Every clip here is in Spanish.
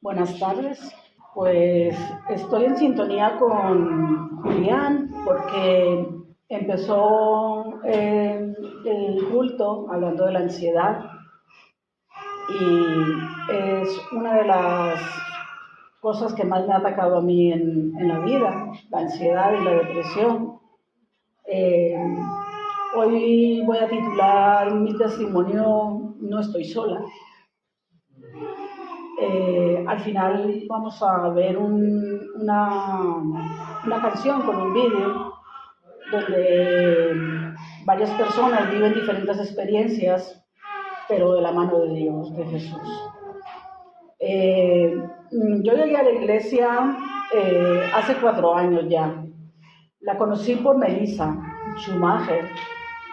Buenas tardes. Pues estoy en sintonía con Julián porque empezó el culto hablando de la ansiedad y es una de las cosas que más me ha atacado a mí en la vida, la ansiedad y la depresión. Eh, Hoy voy a titular mi testimonio No estoy sola. Al final vamos a ver una canción con un vídeo donde varias personas viven diferentes experiencias, pero de la mano de Dios, de Jesús. Yo llegué a la iglesia hace 4 años ya. La conocí por Melissa Schumacher.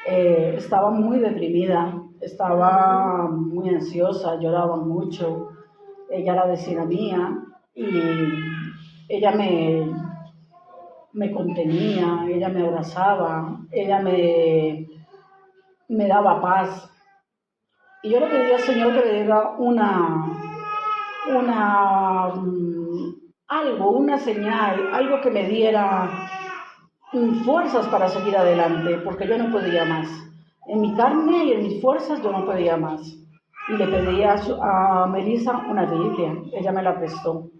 Estaba muy deprimida, estaba muy ansiosa, lloraba mucho. Ella era vecina mía y ella me contenía, ella me abrazaba, ella me daba paz. Y yo le pedí al Señor que me diera algo, una señal, algo que me diera fuerzas para seguir adelante, porque yo no podía más. En mi carne y en mis fuerzas yo no podía más. Y le pedí a Melissa una Biblia, ella me la prestó.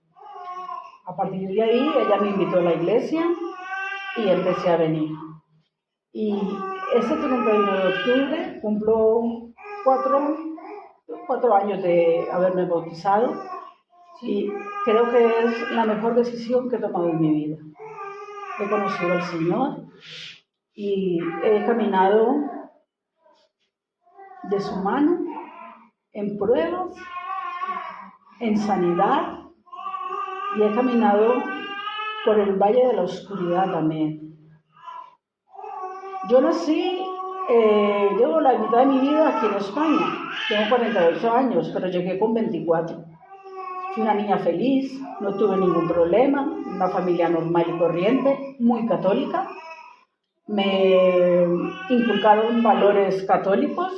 A partir de ahí, ella me invitó a la iglesia y empecé a venir. Y ese 31 de octubre cumplo cuatro años de haberme bautizado y creo que es la mejor decisión que he tomado en mi vida. He conocido al Señor y he caminado de su mano en pruebas, en sanidad, y he caminado por el valle de la oscuridad también. Yo nací, llevo la mitad de mi vida aquí en España, tengo 48 años, pero llegué con 24. Fui una niña feliz, no tuve ningún problema, una familia normal y corriente, muy católica. Me inculcaron valores católicos,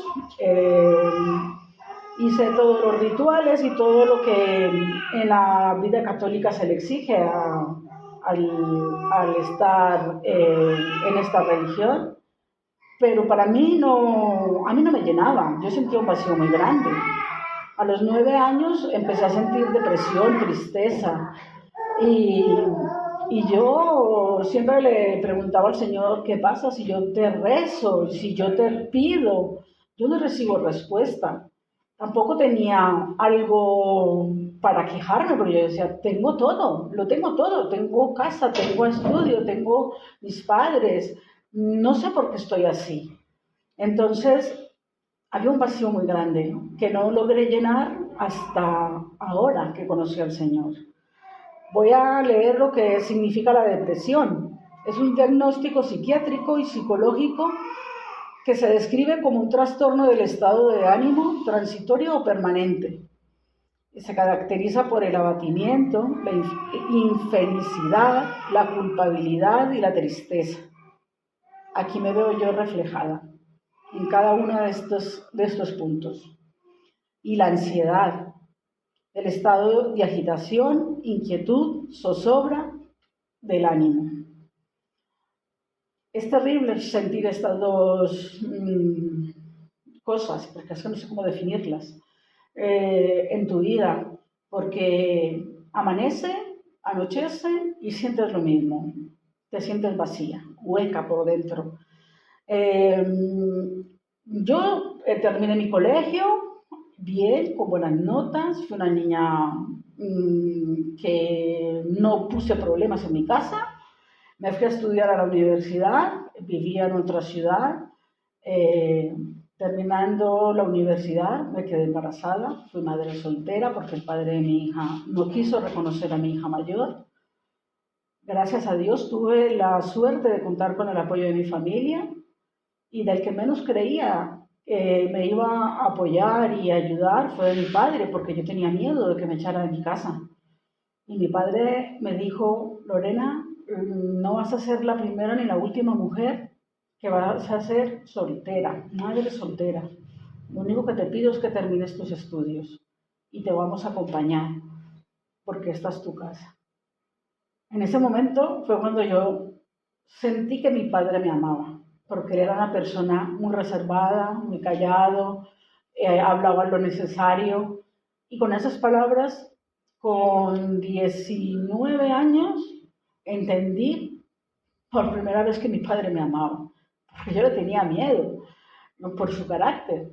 hice todos los rituales y todo lo que en la vida católica se le exige al estar en esta religión, pero para mí a mí no me llenaba, yo sentía un vacío muy grande. A los 9 años empecé a sentir depresión, tristeza, y, y yo siempre le preguntaba al Señor: ¿qué pasa si yo te rezo, si yo te pido? Yo no recibo respuesta. Tampoco tenía algo para quejarme, porque yo decía: tengo todo, lo tengo todo, tengo casa, tengo estudio, tengo mis padres, no sé por qué estoy así. Entonces, había un vacío muy grande, ¿no?, que no logré llenar hasta ahora que conocí al Señor. Voy a leer lo que significa la depresión. Es un diagnóstico psiquiátrico y psicológico que se describe como un trastorno del estado de ánimo transitorio o permanente. Se caracteriza por el abatimiento, la infelicidad, la culpabilidad y la tristeza. Aquí me veo yo reflejada en cada uno de estos puntos. Y la ansiedad, el estado de agitación, inquietud, zozobra del ánimo. Es terrible sentir estas dos cosas, porque es que no sé cómo definirlas, en tu vida, porque amanece, anochece y sientes lo mismo, te sientes vacía, hueca por dentro. Yo terminé mi colegio bien, con buenas notas, fui una niña que no puse problemas en mi casa. Me fui a estudiar a la universidad, vivía en otra ciudad. Terminando la universidad me quedé embarazada, fui madre soltera porque el padre de mi hija no quiso reconocer a mi hija mayor. Gracias a Dios tuve la suerte de contar con el apoyo de mi familia, y del que menos creía me iba a apoyar y ayudar fue mi padre, porque yo tenía miedo de que me echara de mi casa. Y mi padre me dijo: Lorena, no vas a ser la primera ni la última mujer que vas a ser soltera, madre soltera. Lo único que te pido es que termines tus estudios y te vamos a acompañar. porque esta es tu casa. En ese momento fue cuando yo sentí que mi padre me amaba, porque él era una persona muy reservada, muy callado, hablaba lo necesario. Y con esas palabras, con 19 años, entendí por primera vez que mi padre me amaba, porque yo le tenía miedo, ¿no? Por su carácter.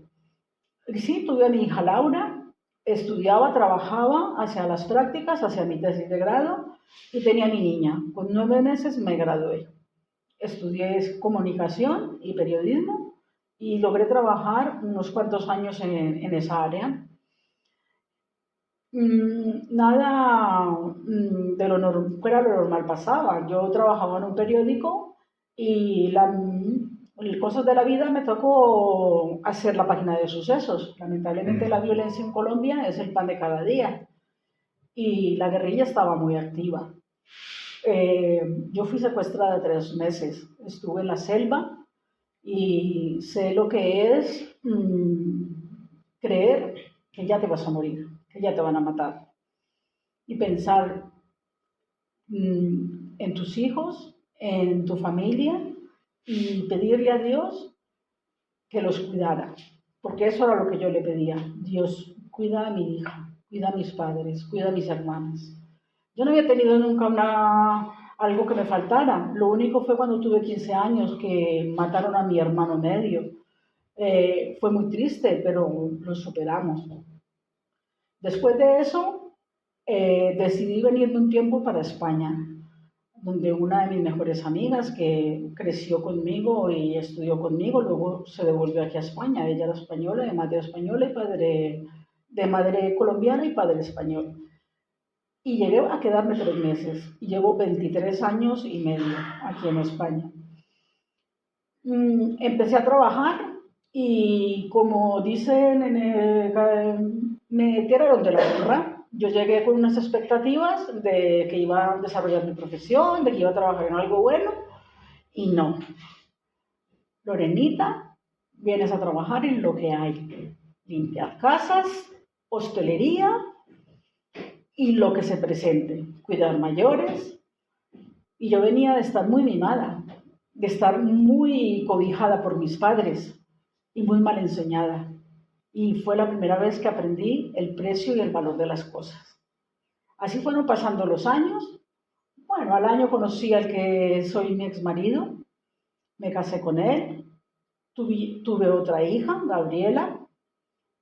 Y sí, tuve a mi hija Laura, estudiaba, trabajaba, hacia las prácticas, hacia mi tesis de grado, y tenía a mi niña. Con 9 meses me gradué. Estudié comunicación y periodismo y logré trabajar unos cuantos años en esa área. Nada de lo fuera lo normal pasaba. Yo trabajaba en un periódico y cosas de la vida me tocó hacer la página de sucesos. Lamentablemente la violencia en Colombia es el pan de cada día y la guerrilla estaba muy activa. Yo fui secuestrada 3 meses, estuve en la selva y sé lo que es creer que ya te vas a morir, que ya te van a matar y pensar en tus hijos, en tu familia y pedirle a Dios que los cuidara, porque eso era lo que yo le pedía. Dios, cuida a mi hija, cuida a mis padres, cuida a mis hermanas. Yo no había tenido nunca algo que me faltara. Lo único fue cuando tuve 15 años que mataron a mi hermano medio. Fue muy triste, pero lo superamos. Después de eso, decidí venirme un tiempo para España, donde una de mis mejores amigas que creció conmigo y estudió conmigo, luego se devolvió aquí a España. Ella era española, de madre española y de madre colombiana y padre español. Y llegué a quedarme 3 meses. Y llevo 23 años y medio aquí en España. Empecé a trabajar y como dicen, me tiraron de la burra. Yo llegué con unas expectativas de que iba a desarrollar mi profesión, de que iba a trabajar en algo bueno, y no. Lorenita, vienes a trabajar en lo que hay. Limpiar casas, hostelería y lo que se presente. Cuidar mayores. Y yo venía de estar muy mimada, de estar muy cobijada por mis padres y muy mal enseñada. Y fue la primera vez que aprendí el precio y el valor de las cosas. Así fueron pasando los años. Bueno, al año conocí al que soy mi exmarido, me casé con él, tuve otra hija, Gabriela,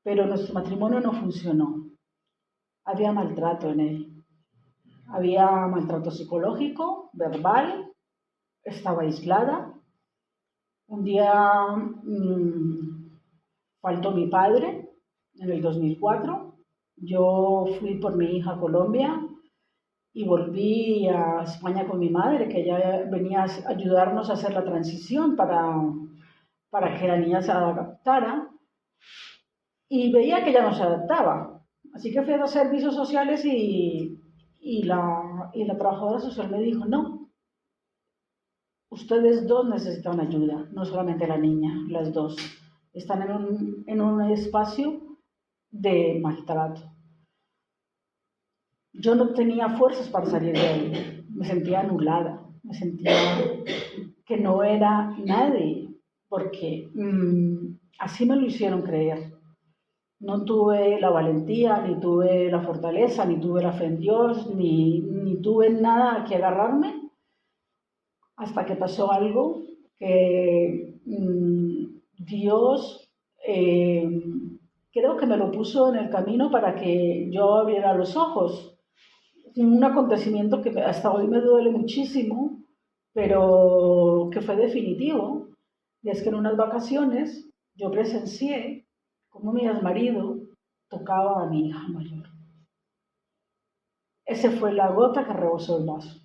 pero nuestro matrimonio no funcionó. Había maltrato en él. Había maltrato psicológico, verbal, estaba aislada. Un día faltó mi padre en el 2004. Yo fui por mi hija a Colombia y volví a España con mi madre, que ella venía a ayudarnos a hacer la transición para que la niña se adaptara. Y veía que ella no se adaptaba. Así que fui a los servicios sociales y la trabajadora social me dijo, no, ustedes dos necesitan ayuda, no solamente la niña, las dos. Están en un espacio de maltrato. Yo no tenía fuerzas para salir de ahí, me sentía anulada, me sentía que no era nadie, porque así me lo hicieron creer. No tuve la valentía, ni tuve la fortaleza, ni tuve la fe en Dios, ni tuve nada a que agarrarme, hasta que pasó algo que Dios creo que me lo puso en el camino para que yo abriera los ojos. Un acontecimiento que hasta hoy me duele muchísimo, pero que fue definitivo. Y es que en unas vacaciones yo presencié cómo mi exmarido tocaba a mi hija mayor. Esa fue la gota que rebosó el vaso.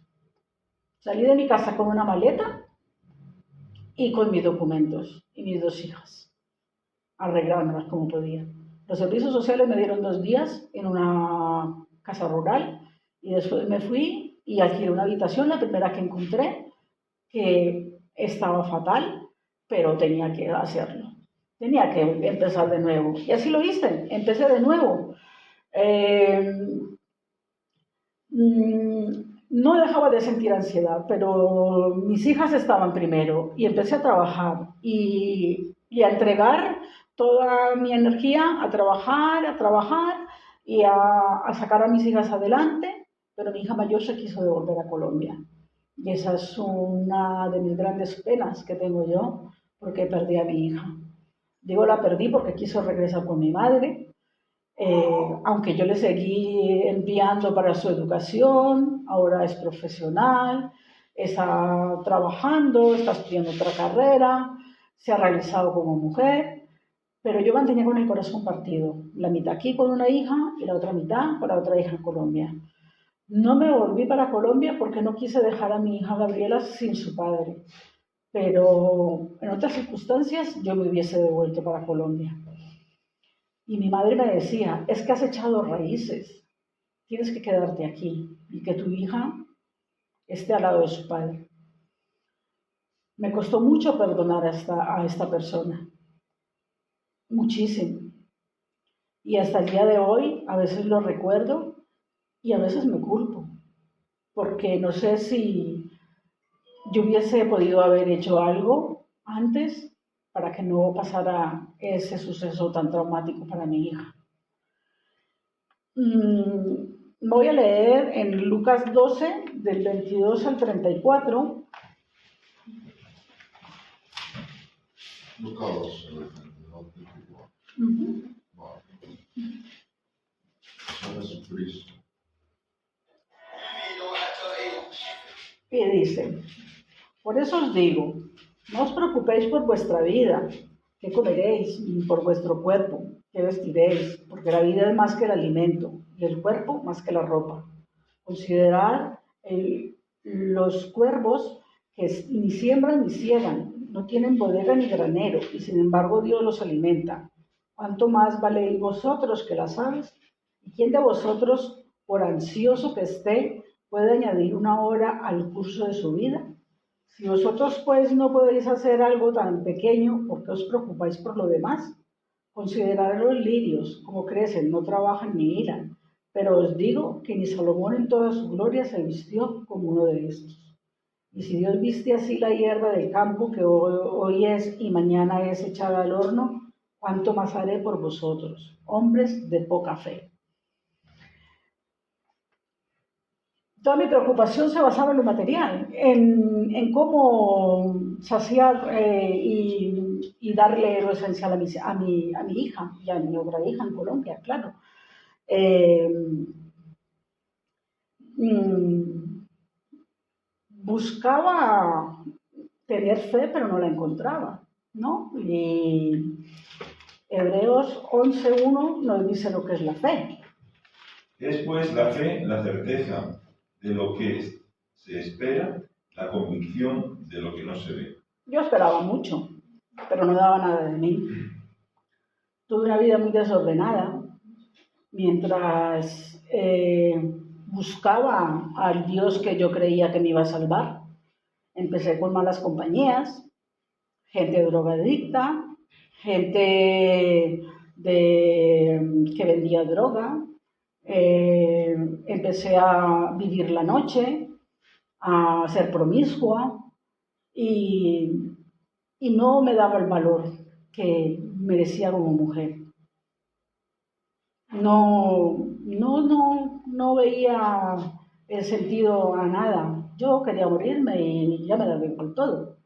Salí de mi casa con una maleta y con mis documentos y mis 2 hijas, arreglándolas como podía. Los servicios sociales me dieron 2 días en una casa rural y después me fui y alquilé una habitación, la primera que encontré, que estaba fatal, pero tenía que hacerlo. Tenía que empezar de nuevo. Y así lo hice, empecé de nuevo. No dejaba de sentir ansiedad, pero mis hijas estaban primero y empecé a trabajar y a entregar toda mi energía a trabajar y a sacar a mis hijas adelante, pero mi hija mayor se quiso devolver a Colombia. Y esa es una de mis grandes penas que tengo yo, porque perdí a mi hija. Digo, la perdí porque quiso regresar con mi madre, aunque yo le seguí enviando para su educación, ahora es profesional, está trabajando, está estudiando otra carrera, se ha realizado como mujer, pero yo mantenía con el corazón partido, la mitad aquí con una hija y la otra mitad con la otra hija en Colombia. No me volví para Colombia porque no quise dejar a mi hija Gabriela sin su padre, pero en otras circunstancias yo me hubiese devuelto para Colombia. Y mi madre me decía, es que has echado raíces, tienes que quedarte aquí y que tu hija esté al lado de su padre. Me costó mucho perdonar a esta persona, muchísimo. Y hasta el día de hoy a veces lo recuerdo y a veces me culpo, porque no sé si yo hubiese podido haber hecho algo antes para que no pasara ese suceso tan traumático para mi hija. Voy a leer en Lucas 12, del 22 al 34. Lucas 12, del 22 al 34. Vale. Jesucristo. Y dice, por eso os digo, no os preocupéis por vuestra vida, qué comeréis, ni por vuestro cuerpo, qué vestiréis, porque la vida es más que el alimento, y el cuerpo más que la ropa. Considerad los cuervos que ni siembran ni ciegan, no tienen bodega ni granero, y sin embargo Dios los alimenta. ¿Cuánto más valéis vosotros que las aves? ¿Y quién de vosotros, por ansioso que esté, puede añadir una hora al curso de su vida? Si vosotros pues no podéis hacer algo tan pequeño, ¿por qué os preocupáis por lo demás? Considerad los lirios, como crecen, no trabajan ni hilan. Pero os digo que ni Salomón en toda su gloria se vistió como uno de estos. Y si Dios viste así la hierba del campo, que hoy es y mañana es echada al horno, ¿cuánto más haré por vosotros, hombres de poca fe? Toda mi preocupación se basaba en lo material, en cómo saciar y darle lo esencial a mi hija y a mi otra hija en Colombia, claro. Eh, Buscaba tener fe, pero no la encontraba, ¿no? Y Hebreos 11:1 nos dice lo que es la fe. Es pues la fe, la certeza de lo que se espera, la convicción de lo que no se ve. Yo esperaba mucho, pero no daba nada de mí. Tuve una vida muy desordenada, mientras buscaba al Dios que yo creía que me iba a salvar. Empecé con malas compañías, gente drogadicta, gente que vendía droga. Empecé a vivir la noche, a ser promiscua y, y no me daba el valor que merecía como mujer. No veía el sentido a nada. Yo quería morirme y ya me daba con todo.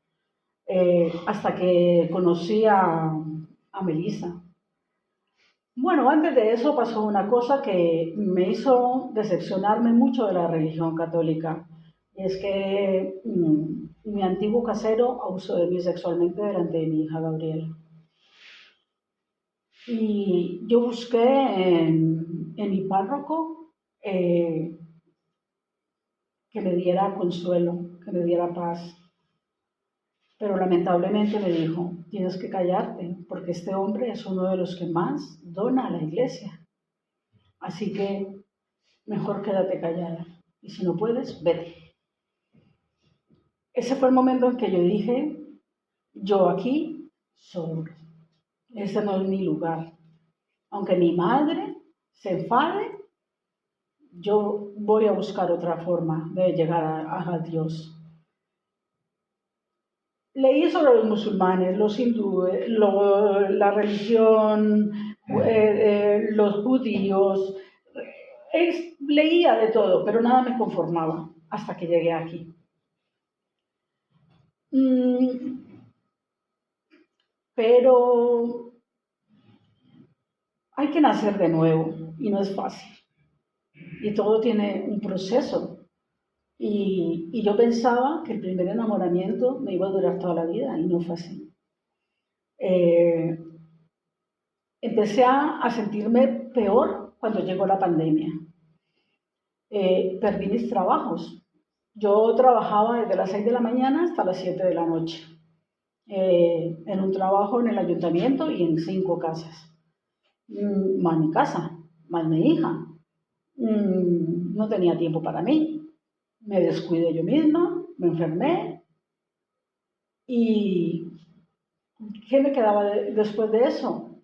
Hasta que conocí a Melissa. Bueno, antes de eso pasó una cosa que me hizo decepcionarme mucho de la religión católica. Y es que mi antiguo casero abusó de mí sexualmente delante de mi hija Gabriela. Y yo busqué en mi párroco que me diera consuelo, que me diera paz. Pero lamentablemente me dijo, tienes que callarte, porque este hombre es uno de los que más dona a la iglesia. Así que mejor quédate callada. Y si no puedes, vete. Ese fue el momento en que yo dije, yo aquí sobro. Este no es mi lugar. Aunque mi madre se enfade, yo voy a buscar otra forma de llegar a Dios. Leí sobre los musulmanes, los hindúes, la religión, los judíos. Leía de todo, pero nada me conformaba hasta que llegué aquí. Pero hay que nacer de nuevo y no es fácil. Y todo tiene un proceso. Y yo pensaba que el primer enamoramiento me iba a durar toda la vida y no fue así. Empecé a sentirme peor cuando llegó la pandemia. Perdí mis trabajos. Yo trabajaba desde las 6 de la mañana hasta las 7 de la noche, en un trabajo en el ayuntamiento y en 5 casas. Más mi casa, más mi hija. No tenía tiempo para mí. Me descuidé yo misma, me enfermé. ¿Y qué me quedaba después de eso?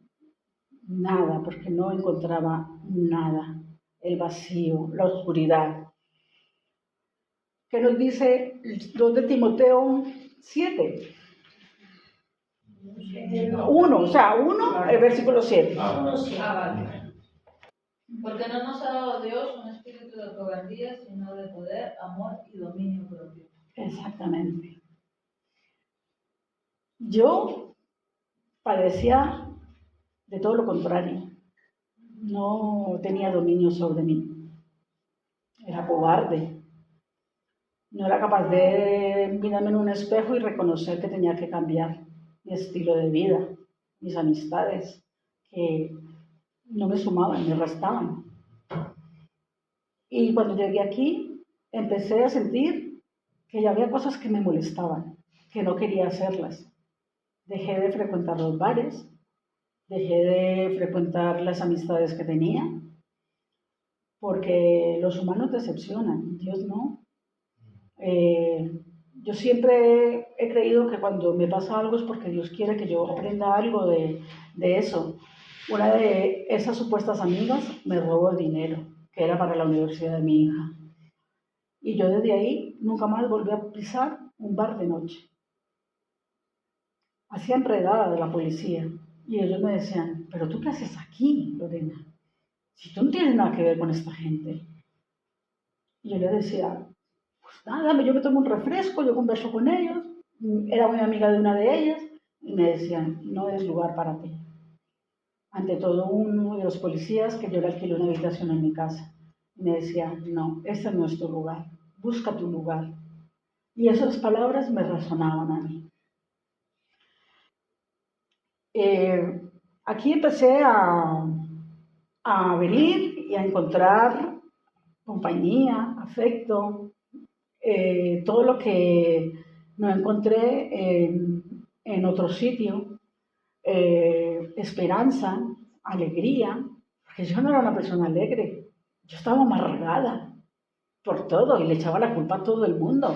Nada, porque no encontraba nada. El vacío, la oscuridad. ¿Qué nos dice 2 de Timoteo 7? 1, o sea, 1, el versículo 7. Vale. Porque no nos ha dado Dios un espíritu de cobardía, sino de poder, amor y dominio propio. Exactamente. Yo padecía de todo lo contrario. No tenía dominio sobre mí. Era cobarde. No era capaz de mirarme en un espejo y reconocer que tenía que cambiar mi estilo de vida, mis amistades, que no me sumaban, me restaban. Y cuando llegué aquí, empecé a sentir que ya había cosas que me molestaban, que no quería hacerlas. Dejé de frecuentar los bares, dejé de frecuentar las amistades que tenía, porque los humanos decepcionan, Dios no. Yo siempre he creído que cuando me pasa algo es porque Dios quiere que yo aprenda algo de eso. Una de esas supuestas amigas me robó el dinero, que era para la universidad de mi hija. Y yo desde ahí nunca más volví a pisar un bar de noche. Hacía enredada de la policía. Y ellos me decían, ¿pero tú qué haces aquí, Lorena? Si tú no tienes nada que ver con esta gente. Y yo le decía, pues nada, yo me tomo un refresco, yo converso con ellos. Era muy amiga de una de ellas. Y me decían, no es lugar para ti. Ante todo, uno de los policías que yo le alquilé una habitación en mi casa. Y me decía, no, este no es tu lugar. Busca tu lugar. Y esas palabras me resonaban a mí. Aquí empecé a venir y a encontrar compañía, afecto, todo lo que no encontré en otro sitio, esperanza, alegría, porque yo no era una persona alegre, yo estaba amargada por todo y le echaba la culpa a todo el mundo,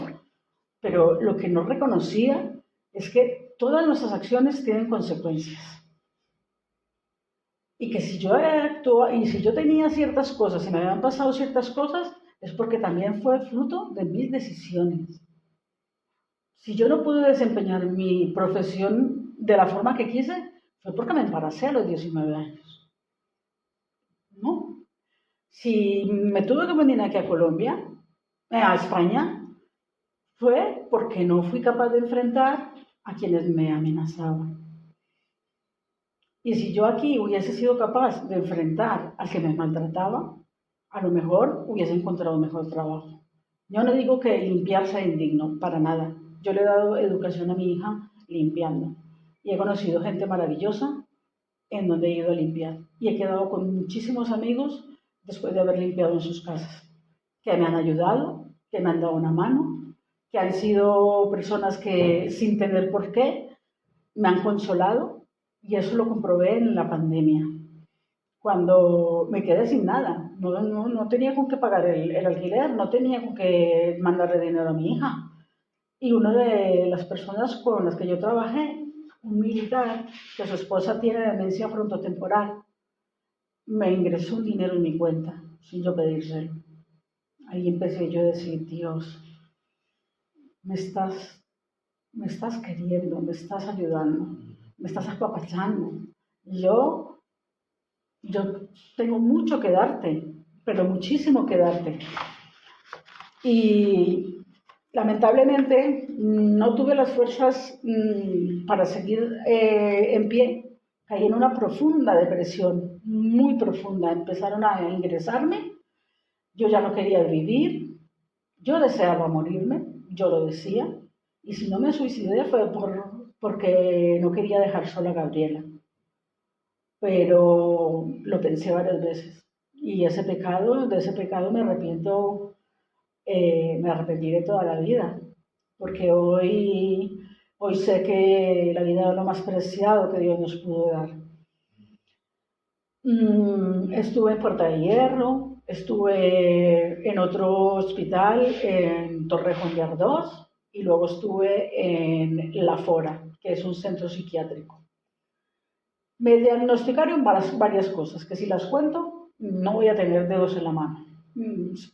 pero lo que no reconocía es que todas nuestras acciones tienen consecuencias. Y que si yo si yo tenía ciertas cosas, si me habían pasado ciertas cosas, es porque también fue fruto de mis decisiones. Si yo no pude desempeñar mi profesión de la forma que quise, fue porque me embaracé a los 19 años. ¿No? Si me tuve que venir aquí a Colombia, a España, fue porque no fui capaz de enfrentar a quienes me amenazaban. Y si yo aquí hubiese sido capaz de enfrentar al que me maltrataba, a lo mejor hubiese encontrado un mejor trabajo. Yo no digo que limpiar sea indigno, para nada. Yo le he dado educación a mi hija limpiando. Y he conocido gente maravillosa en donde he ido a limpiar. Y he quedado con muchísimos amigos después de haber limpiado en sus casas, que me han ayudado, que me han dado una mano, que han sido personas que sin tener por qué me han consolado. Y eso lo comprobé en la pandemia, cuando me quedé sin nada. No tenía con qué pagar el alquiler, no tenía con qué mandarle dinero a mi hija. Y una de las personas con las que yo trabajé, un militar, que su esposa tiene demencia frontotemporal, me ingresó un dinero en mi cuenta, sin yo pedírselo. ahí empecé yo a decir, Dios, me estás queriendo, me estás ayudando, me estás apapachando. Yo tengo mucho que darte, pero muchísimo que darte. Y lamentablemente no tuve las fuerzas para seguir en pie. Caí en una profunda depresión, muy profunda. Empezaron a ingresarme, yo ya no quería vivir, yo deseaba morirme, yo lo decía, y si no me suicidé fue porque no quería dejar sola a Gabriela. Pero lo pensé varias veces, y de ese pecado me arrepentiré toda la vida, porque hoy sé que la vida es lo más preciado que Dios nos pudo dar. Estuve en Puerta de Hierro, estuve en otro hospital en Torrejón de Ardoz y luego estuve en La Fora, que es un centro psiquiátrico. Me diagnosticaron varias cosas, que si las cuento no voy a tener dedos en la mano,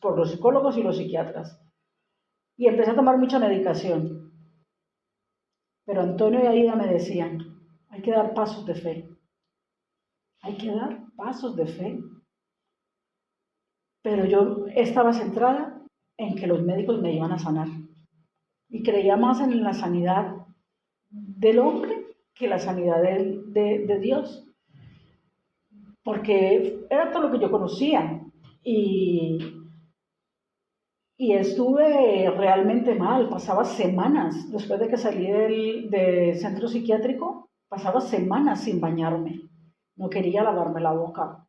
por los psicólogos y los psiquiatras. Y empecé a tomar mucha medicación. Pero Antonio y Aida me decían, hay que dar pasos de fe. Hay que dar pasos de fe. Pero yo estaba centrada en que los médicos me iban a sanar. Y creía más en la sanidad del hombre que la sanidad de Dios. Porque era todo lo que yo conocía. Y estuve realmente mal, pasaba semanas, después de que salí del centro psiquiátrico, pasaba semanas sin bañarme. No quería lavarme la boca,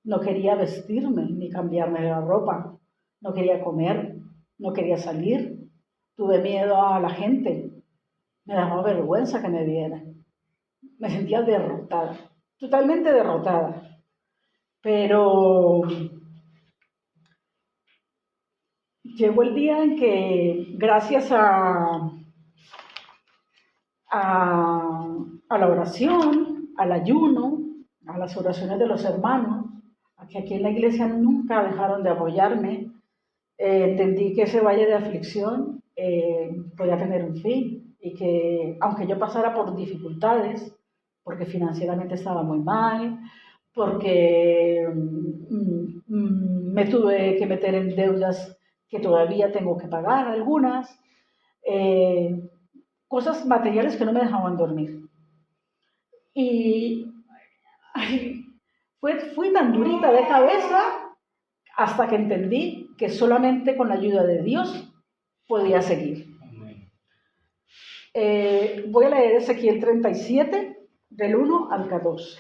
no quería vestirme ni cambiarme la ropa, no quería comer, no quería salir. Tuve miedo a la gente, me daba vergüenza que me vieran. Me sentía derrotada, totalmente derrotada. Pero llegó el día en que, gracias a la oración, al ayuno, a las oraciones de los hermanos, a que aquí en la iglesia nunca dejaron de apoyarme, entendí que ese valle de aflicción podía tener un fin y que aunque yo pasara por dificultades, porque financieramente estaba muy mal, porque me tuve que meter en deudas que todavía tengo que pagar algunas, cosas materiales que no me dejaban dormir. Y fui tan durita de cabeza hasta que entendí que solamente con la ayuda de Dios podía seguir. Voy a leer Ezequiel 37, del 1 al 14.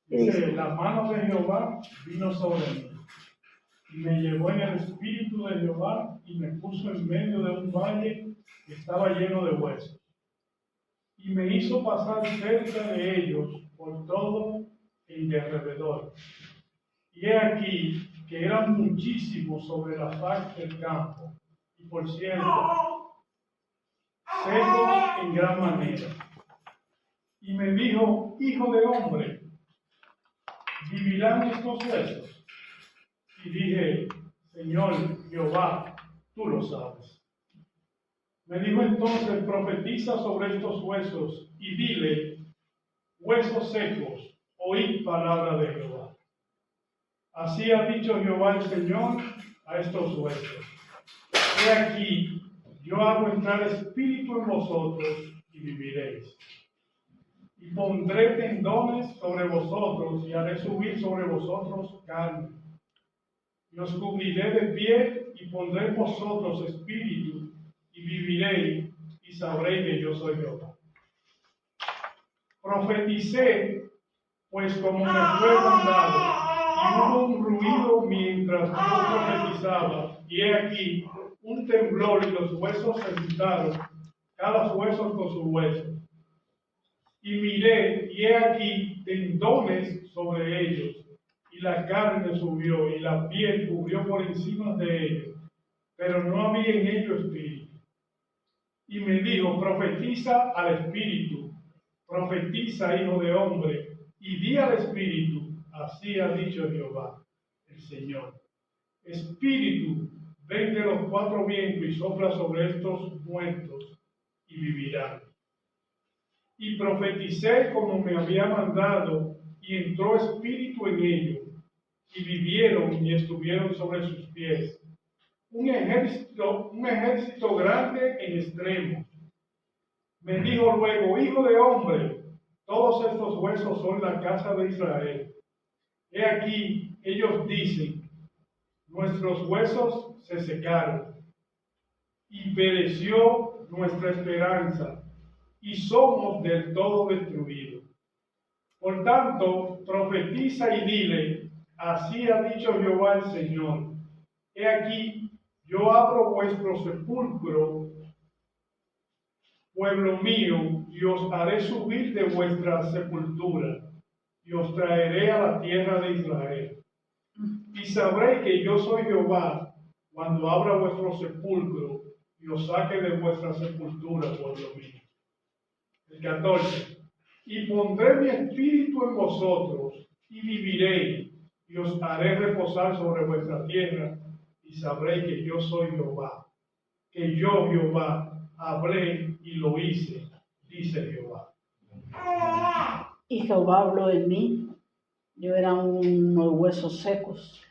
Dice, la mano de Jehová vino sobre mí, y me llevó en el espíritu de Jehová y me puso en medio de un valle que estaba lleno de huesos. Y me hizo pasar cerca de ellos por todo el de alrededor. Y he aquí que eran muchísimos sobre la faz del campo, y por cierto, secos en gran manera. Y me dijo, hijo de hombre, ¿vivirán estos huesos? Y dije, Señor Jehová, tú lo sabes. Me dijo entonces, profetiza sobre estos huesos y dile, huesos secos, oíd palabra de Jehová. Así ha dicho Jehová el Señor a estos huesos. He aquí, yo hago entrar espíritu en vosotros y viviréis. Y pondré tendones sobre vosotros y haré subir sobre vosotros carne. Y os cubriré de piel y pondré en vosotros espíritu y viviréis y sabréis que yo soy Jehová. Profeticé, pues como me fue mandado, y hubo un ruido mientras yo profetizaba, y he aquí un temblor y los huesos se juntaron, cada hueso con su hueso. Y miré, y he aquí tendones sobre ellos, y la carne subió, y la piel cubrió por encima de ellos, pero no había en ellos espíritu. Y me dijo, profetiza al espíritu, profetiza, hijo de hombre, y di al espíritu, así ha dicho Jehová, el Señor. Espíritu, ven de los cuatro vientos y sopla sobre estos muertos y vivirán. Y profeticé como me había mandado, y entró espíritu en ellos, y vivieron y estuvieron sobre sus pies. Un ejército grande en extremo. Me dijo luego, hijo de hombre, todos estos huesos son la casa de Israel. He aquí, ellos dicen, nuestros huesos se secaron, y pereció nuestra esperanza, y somos del todo destruidos. Por tanto, profetiza y dile, así ha dicho Jehová el Señor, he aquí, yo abro vuestro sepulcro, pueblo mío, y os haré subir de vuestra sepultura, y os traeré a la tierra de Israel. Y sabréis que yo soy Jehová, cuando abra vuestro sepulcro, y os saque de vuestra sepultura, pueblo mío. El 14. Y pondré mi espíritu en vosotros, y viviréis, y os haré reposar sobre vuestra tierra, y sabréis que yo soy Jehová, que yo, Jehová, hablé y lo hice, dice Jehová. Y Jehová habló en mí. Yo era unos huesos secos.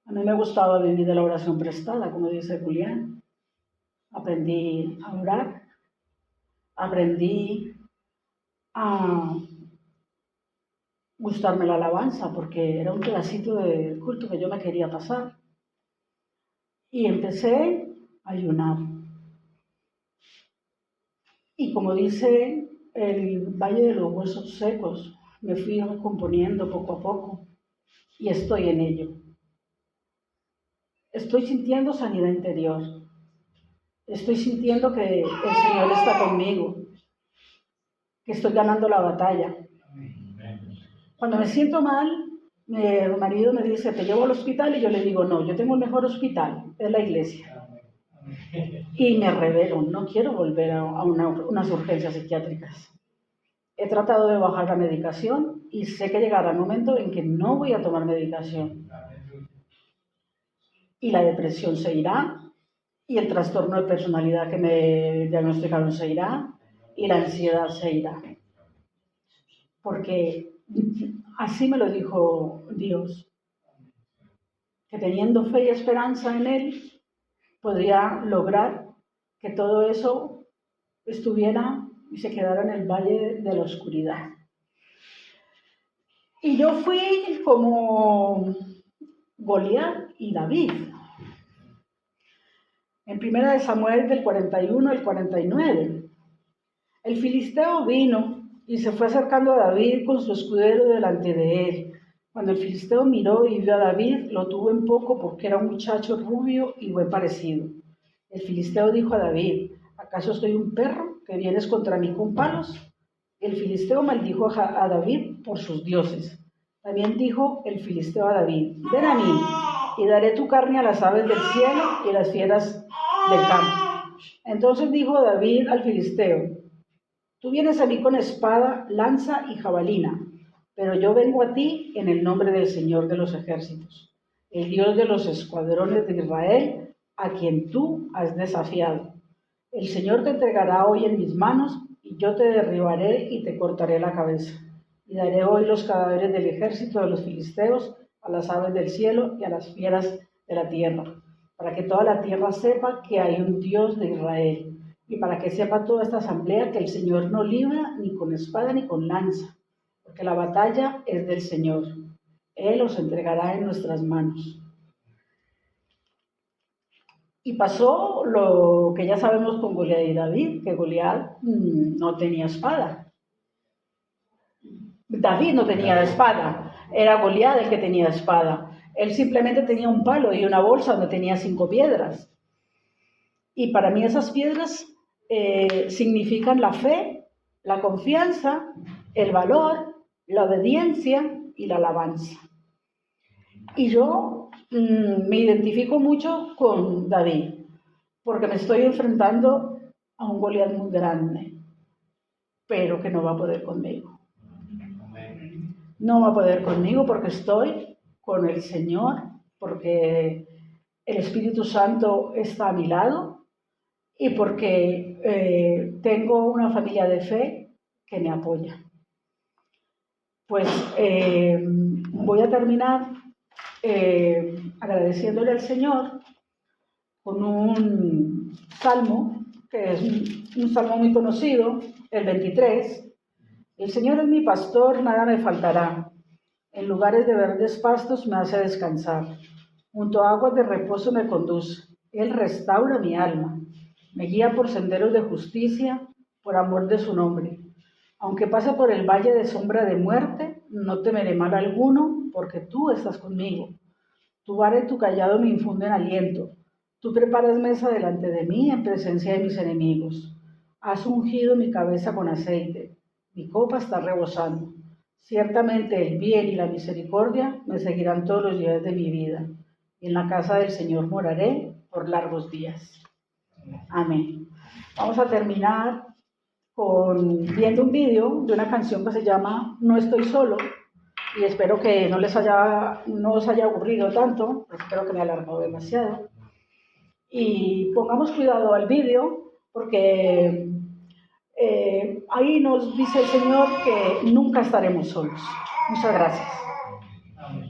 A mí me gustaba vivir de la oración prestada, como dice Julián. Aprendí a orar. Aprendí a gustarme la alabanza, porque era un pedacito de culto que yo me quería pasar. Y empecé a ayunar. Y como dice el Valle de los Huesos Secos, me fui recomponiendo poco a poco y estoy en ello. Estoy sintiendo sanidad interior. Estoy sintiendo que el Señor está conmigo, que estoy ganando la batalla. Cuando me siento mal, mi marido me dice, te llevo al hospital, y yo le digo, no, yo tengo el mejor hospital, es la iglesia. Y me rebelo, no quiero volver a unas urgencias psiquiátricas. He tratado de bajar la medicación y sé que llegará el momento en que no voy a tomar medicación. Y la depresión se irá, y el trastorno de personalidad que me diagnosticaron se irá, y la ansiedad se irá. Porque así me lo dijo Dios, que teniendo fe y esperanza en Él, podría lograr que todo eso estuviera y se quedara en el valle de la oscuridad. Y yo fui como Goliat y David. En 1 Samuel del 41 al 49, el filisteo vino y se fue acercando a David con su escudero delante de él. Cuando el filisteo miró y vio a David, lo tuvo en poco porque era un muchacho rubio y buen parecido. El filisteo dijo a David, ¿acaso soy un perro que vienes contra mí con palos? El filisteo maldijo a David por sus dioses. También dijo el filisteo a David, ven a mí y daré tu carne a las aves del cielo y a las fieras del campo. Entonces dijo David al filisteo, tú vienes a mí con espada, lanza y jabalina, pero yo vengo a ti en el nombre del Señor de los ejércitos, el Dios de los escuadrones de Israel, a quien tú has desafiado. El Señor te entregará hoy en mis manos, y yo te derribaré y te cortaré la cabeza. Y daré hoy los cadáveres del ejército de los filisteos a las aves del cielo y a las fieras de la tierra, para que toda la tierra sepa que hay un Dios de Israel, y para que sepa toda esta asamblea que el Señor no libra ni con espada ni con lanza, porque la batalla es del Señor. Él los entregará en nuestras manos. Y pasó lo que ya sabemos con Goliat y David, que Goliat no tenía espada. David no tenía espada, era Goliat el que tenía espada. Él simplemente tenía un palo y una bolsa donde tenía 5 piedras. Y para mí esas piedras significan la fe, la confianza, el valor, la obediencia y la alabanza. Y yo me identifico mucho con David, porque me estoy enfrentando a un Goliat muy grande, pero que no va a poder conmigo. No va a poder conmigo porque estoy con el Señor, porque el Espíritu Santo está a mi lado y porque tengo una familia de fe que me apoya. Pues voy a terminar agradeciéndole al Señor con un salmo, que es un salmo muy conocido, el 23. El Señor es mi pastor, nada me faltará. En lugares de verdes pastos me hace descansar. Junto a aguas de reposo me conduce. Él restaura mi alma. Me guía por senderos de justicia, por amor de su nombre. Aunque pase por el valle de sombra de muerte, no temeré mal alguno, porque tú estás conmigo. Tu vara y tu callado me infunden aliento. Tú preparas mesa delante de mí en presencia de mis enemigos. Has ungido mi cabeza con aceite. Mi copa está rebosando. Ciertamente el bien y la misericordia me seguirán todos los días de mi vida. Y en la casa del Señor moraré por largos días. Amén. Vamos a terminar viendo un vídeo de una canción que se llama No estoy solo, y espero que no os haya aburrido tanto, espero que me haya alargado demasiado. Y pongamos cuidado al vídeo, porque ahí nos dice el Señor que nunca estaremos solos. Muchas gracias. Amén.